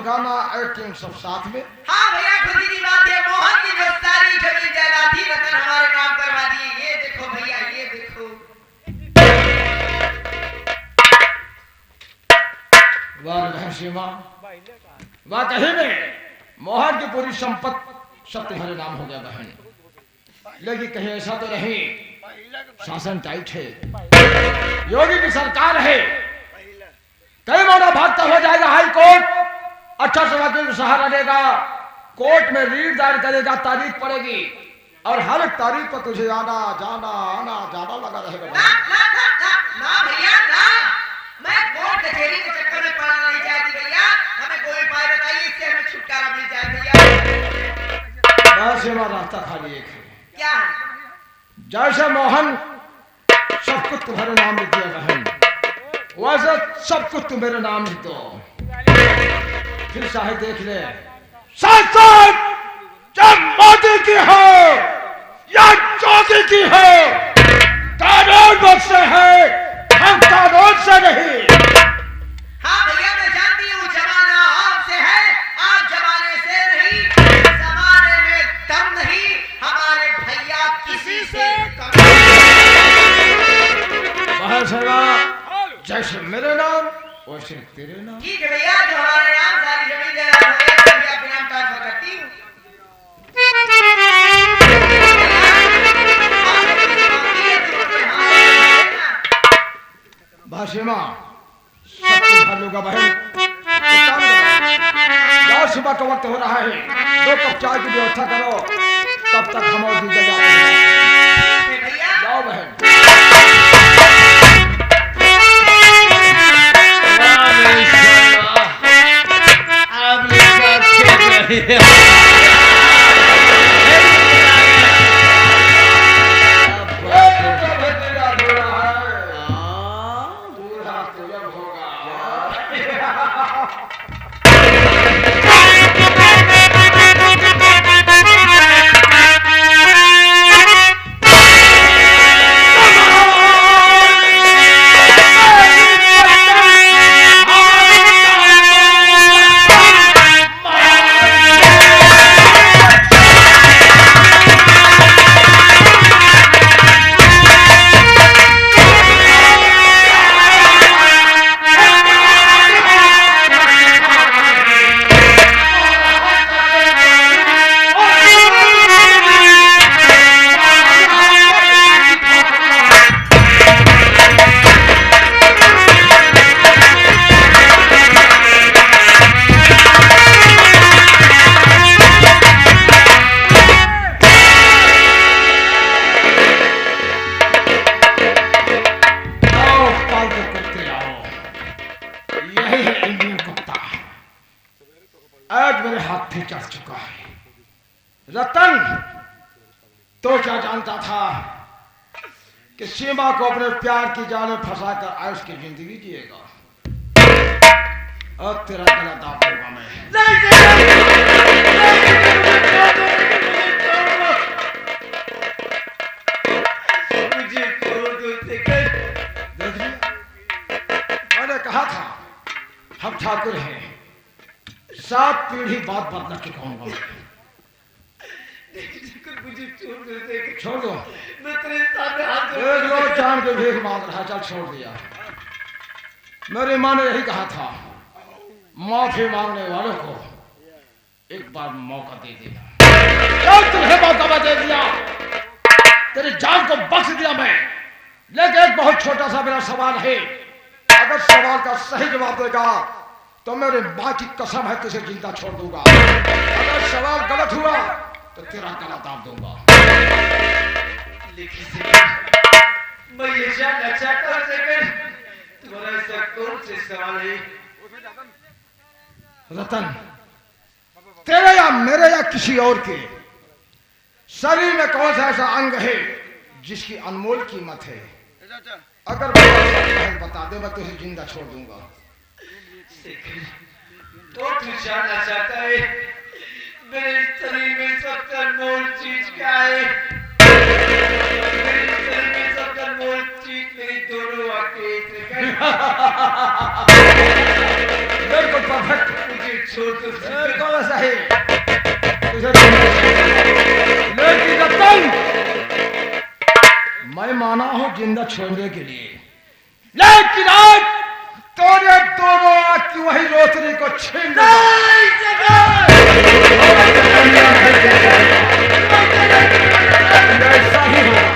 गाना एक्टिंग सब साथ में। हाँ भैया खुशी की बात है, मोहन की जो सारी जमीन जायदाद थी रतन हमारे नाम करवा दी। ये देखो भैया, ये देखो। वाह बहन सीमा, वाकई में मोहन की पूरी संपत्ति सब तुम्हारे नाम हो गया बहन। लेकिन कहीं ऐसा तो नहीं, शासन टाइट है, योगी की सरकार है, कई मौना भागता हो जाएगा हाई कोर्ट, अच्छा से वकील को सहारा देगा, कोर्ट में रीट दायर करेगा, तारीख पड़ेगी और हर एक तारीख पर तुझे आना जाना आना जाना लगा रहेगा। ना ना ना ना ना भैया ना, मैं कोर्ट कचहरी के चक्कर में पड़ना नहीं चाहती भैया। हमें कोई उपाय बताइए, इससे हमें छुटकारा मिल जाए भैया। बस ये रास्ता खाली एक है। क्या है? जैसे मोहन सब कुछ तुम्हारे नाम लिख दिया बहन, वैसे सब कुछ तुम मेरे नाम लिख दो। फिर चाहे देख ले, शासन जब मोदी की हो या जोगी की हो, कानून मुझसे है, हम कानून से नहीं। हाँ भैया मैं जानती हूँ, जमाना आपसे है, आप जमाने से नहीं। जमाने में दम नहीं, हमारे भैया किसी से कम। जैसे मेरे नाम वैसे तेरे नाम। ठीक है भैया, जो हमारे नाम सारी जमीन जायदाद हो गई, मैं भी अपने नाम ट्रांसफर करती हूँ। भाषिमा सब कुछ भर लूंगा बहन। जाओ, सुबह का वक्त हो रहा है, 2 कप चाय की व्यवस्था करो, तब तक हम और भी जाओ बहन। चढ़ चुका है। रतन तो क्या जानता था कि सीमा को अपने प्यार की जाल में फंसाकर आयुष की जिंदगी जिएगा। अब तेरा गला दाब दूंगा मैं। मैंने कहा था हम ठाकुर हैं, 7 पीढ़ी बाद बदला चुकाऊंगा मैं। छोड़ दो, मैं तेरे सामने हाथ देख लो जान के भीख मांग रहा, चल छोड़ दिया। मेरी माँ ने यही कहा था, माफी मांगने वालों को एक बार मौका दे देना। तुम्हें मौका दे दिया, तेरी जान को बख्श दिया मैं। लेकिन एक बहुत छोटा सा मेरा सवाल है, अगर सवाल का सही जवाब देगा तो मेरे माँ की कसम है तुझे जिंदा छोड़ दूंगा। अगर सवाल गलत हुआ तो तेरा गला दाब दूंगा। मैं ये जानना चाहता हूं तुम्हारा ऐसा कौन से सवाल है? रतन, तेरे या मेरे या किसी और के शरीर में कौन सा ऐसा अंग है जिसकी अनमोल कीमत है? अगर बता दे, मैं तुझे जिंदा छोड़ दूंगा। तो तू जानना चाहता है मेरे शरीर में सबसे अनमोल चीज क्या है? मेरे शरीर में सबसे अनमोल चीज मेरी दोनों आंखें। बिल्कुल परफेक्ट। मुझे छोड़ दो चाहे तुझे लेकिन रतन मैं माना हूं जिंदा छोड़ने के लिए, लेकिन आज तोरे दोनों आंख की वही रोशनी को छीन ऐसा ही होगा।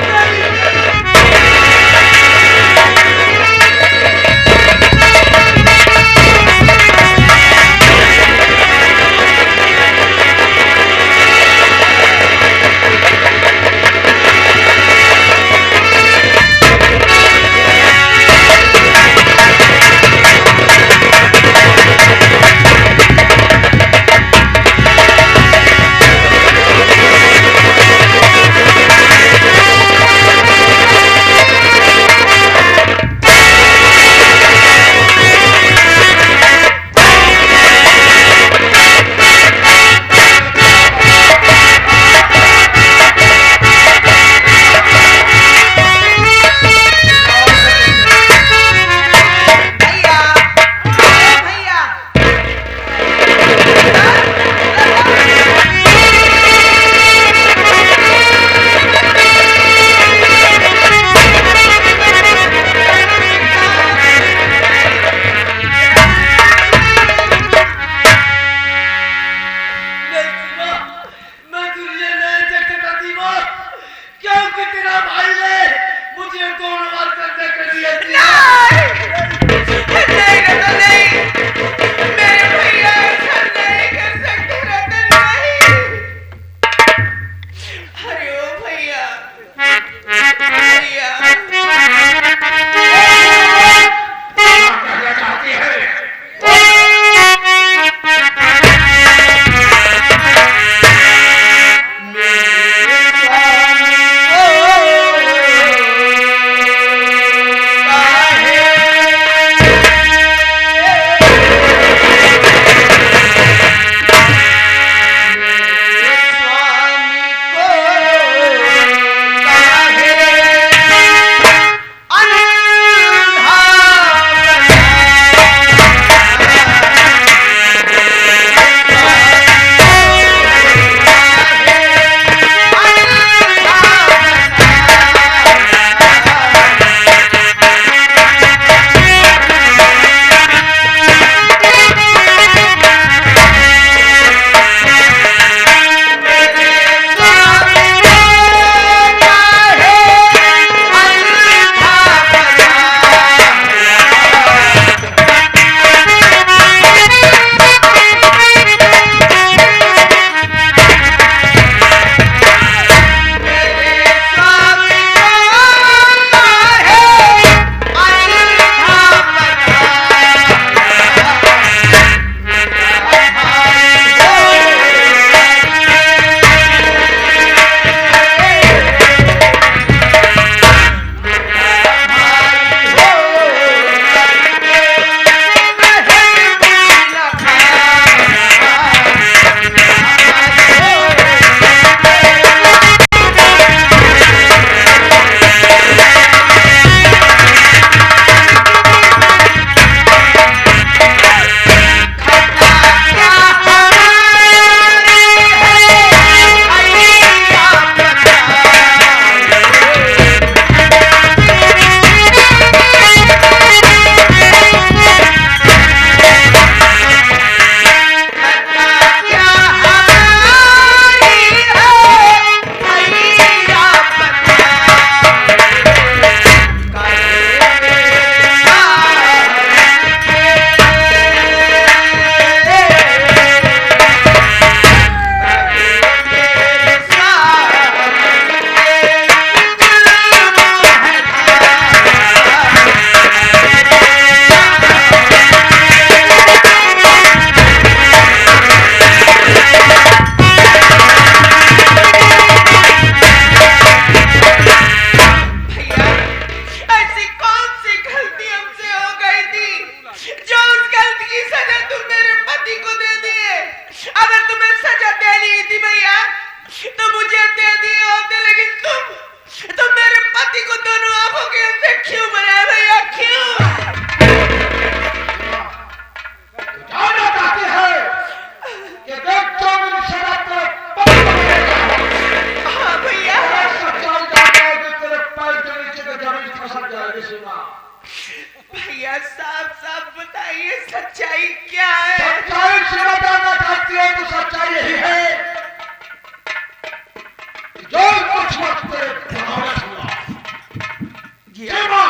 सीमा,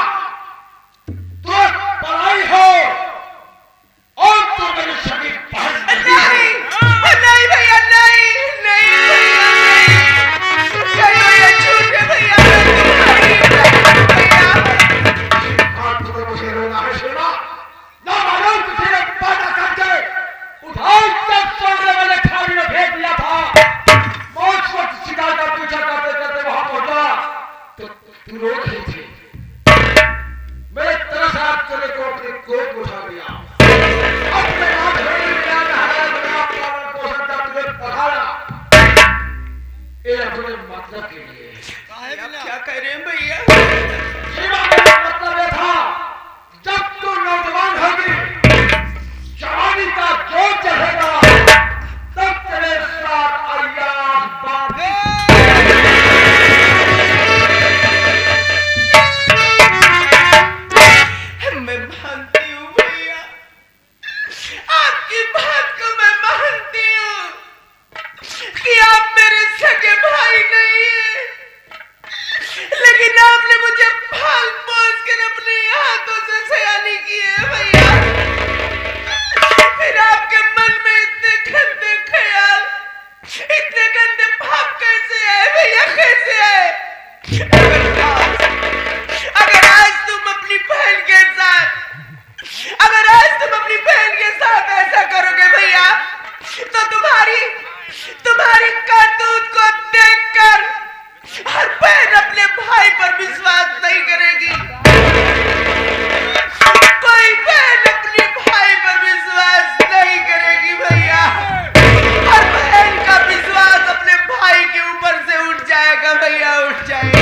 तू पराई हो और तू मेरी सगी बहन नहीं नहीं भैया, नहीं नहीं भैया, नहीं झूठ है भैया, भैया तुम्हें मुझे रोना है सीमा, ना मालूम किसी ने पैदा करके उठाई तक सोने वाले खाली में भेज दिया था। उस वक्त शिकार का पीछा करते करते वहां पहुंचा तो तू रो रही थी। मेरे तरह से आप तेरे को अपने गोद में उठा लिया, अपने हाथ में लिया, नहाया बना, पालन पोषण का तुझे पढ़ाया, ये अपने मतलब के लिए। क्या कह रहे हैं भैया? सीमा का मतलब ये था, जब तू नौजवान होगी, जवानी का जोर चढ़ेगा, तब तेरे साथ अय्याज बात मैं मानती हूँ भैया, आपकी बात को मैं मानती हूँ कि आप मेरे सगे भाई नहीं हैं, लेकिन आपने मुझे पाल पोस कर अपने हाथों से सयानी की है भैया। फिर आपके मन में इतने गंदे ख्याल, इतने गंदे भाव कैसे है भैया, कैसे है? अगर आज तुम अपनी बहन के साथ, अगर आज तुम अपनी बहन के साथ ऐसा करोगे भैया, तो तुम्हारी करतूत को देखकर हर बहन अपने भाई पर विश्वास नहीं करेगी। कोई बहन अपने भाई पर विश्वास नहीं करेगी भैया। हर बहन का विश्वास अपने भाई के ऊपर से उठ जाएगा भैया, उठ जाएगा।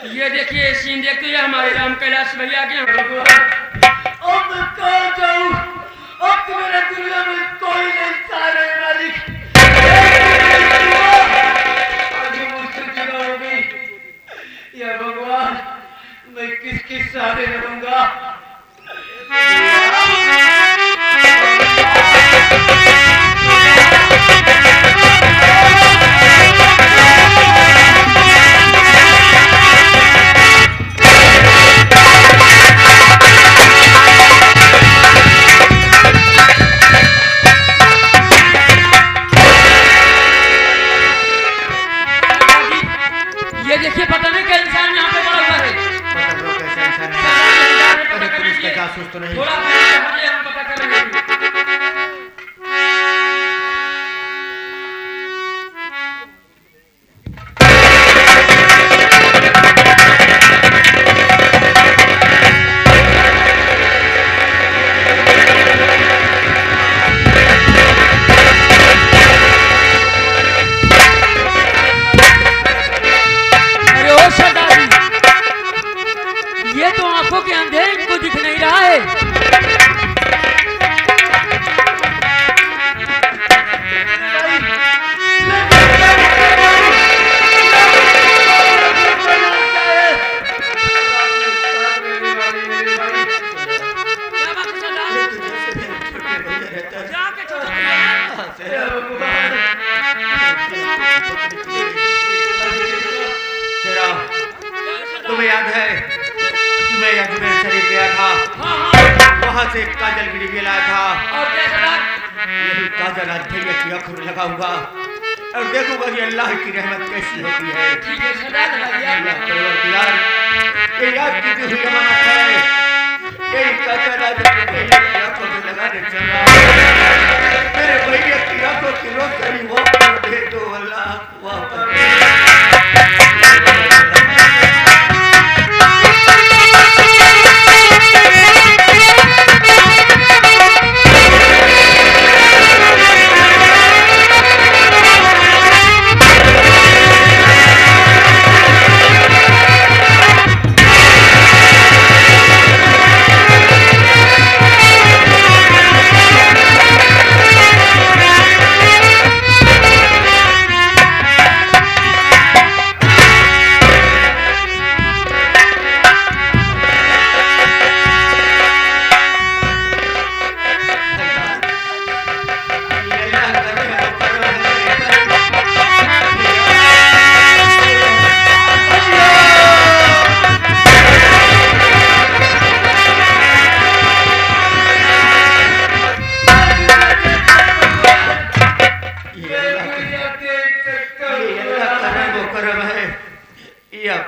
ये देखिए सीन देखते हैं हमारे राम कैलाश भैया के। अब मैं कहाँ जाऊँ? अब तो मेरा दुनिया में कोई नहीं सारे मालिक। आगे मुझसे जुदा हो गई। या भगवान, मैं किसके सहारे रहूँगा? ये देखिए पता नहीं क्या इंसान यहाँ पे पड़ा हुआ है। पुलिस का जासूस तो नहीं? थोड़ा हम पता करेंगे। कहाँ से हे भगवान तेरा तुम्हें याद है कि मैं अजमेर शरीफ गया था, वहां से काजल गिरी भी लाया था। और क्या सरदार? यही काजल आज भैया की आंखों में लगा हुआ और देखूंगा कि अल्लाह की रहमत कैसी होती है। ठीक है सरदार, लगा दिया। यार ये याद की हुई अमानत है, यही काजल आज भैया की आंखों में लगा दे चला। मेरे भैया की आंखों की रोशनी वापस दे दो अल्लाह, वापस दे।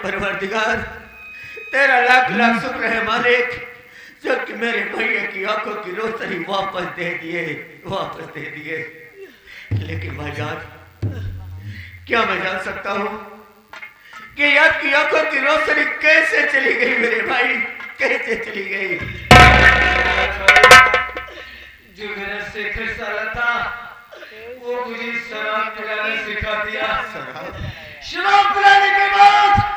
परवरदिगार तेरा लाख लाख शुक्र है मालिक, जो कि मेरे भैया की आंखों की रोशनी वापस दे दिए, वापस दे दिए। लेकिन भाईजान क्या मैं जान सकता हूँ कि आपकी आंखों की रोशनी कैसे चली गई मेरे भाई, कैसे चली गई? जो मेरा शेखर साला था वो मुझे शराब पिलाना सिखा दिया। शराब पिलाने के बाद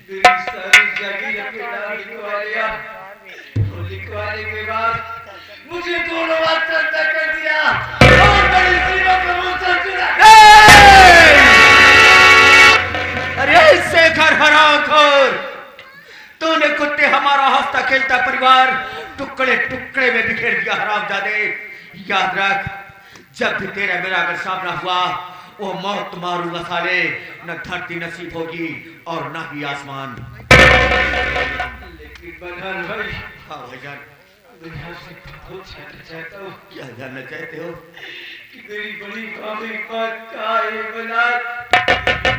मेरी सारी जागीर अपने नाम लिखवा लिया और लिखवाने के बाद मुझे दोनों बात चर्चा कर दिया और बड़ी सीमा पर मुझसे चुरा। अरे शेखर हरामखोर, तूने कुत्ते हमारा हंसता खेलता परिवार टुकड़े टुकड़े में बिखेर दिया हरामजादे। याद रख, जब भी तेरा मेरा अगर सामना हुआ वो मौत मारूंगा साले, न धरती नसीब होगी और न ही आसमान। लेकिन बलवान भाई, हाँ भाईजान, दुनिया से बहुत जानना चाहता हूँ। क्या जानना चाहते हो? कि मेरी बड़ी भाभी बात का है बना,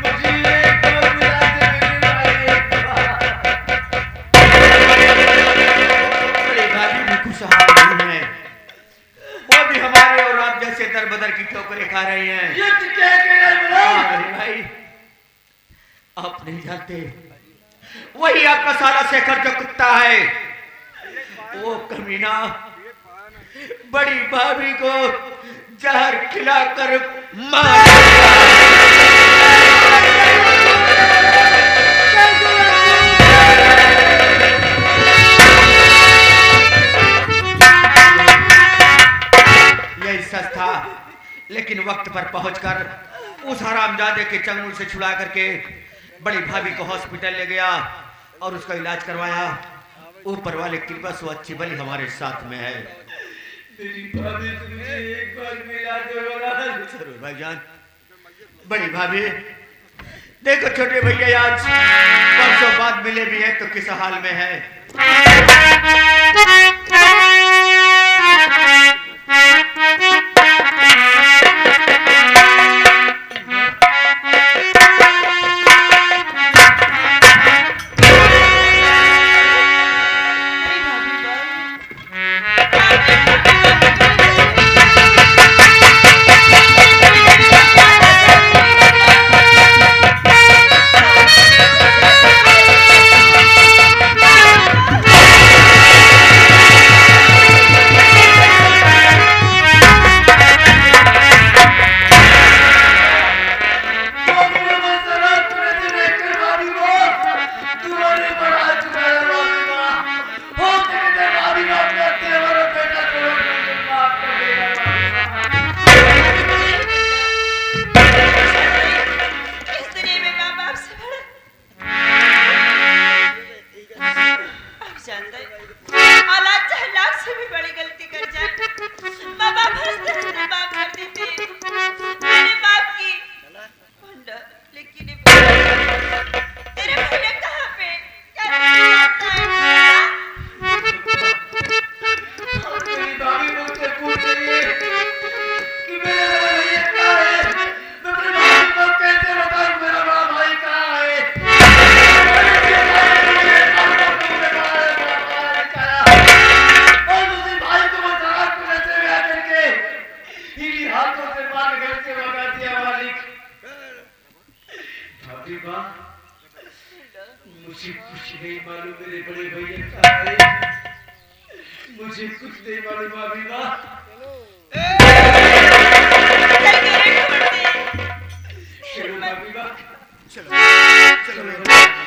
मुझे एक बार मिला दे मेरे भाई, एक बार। बड़ी भाभी भी खुशहाल नहीं है, वो भी हमारे और आप जैसे दर बदर की ठोकरें खा रही हैं। ये तो क्या कह रहा है बना? अरे भाई, आप नहीं जानते, वही आपका साला शेखर जो कुत्ता है, वो कमीना बड़ी भाभी को जहर खिलाकर मार। यही सच था, लेकिन वक्त पर पहुंचकर उस हरामजादे के चंगुल से छुड़ा करके बड़ी भाभी को हॉस्पिटल ले गया और उसका इलाज करवाया। ऊपर वाले कृपा से अच्छी भली हमारे साथ में है। मेरी भाभी से मुझे एक बार मिला दे बना। जरूर भाईजान। बड़ी भाभी देखो, छोटे भैया आज परसों बाद मिले भी है तो किस हाल में है। मुझे कुछ नहीं मालूम भाभी माँ। चल मेरे छोड़ दे। चलो भाभी माँ। चलो चलो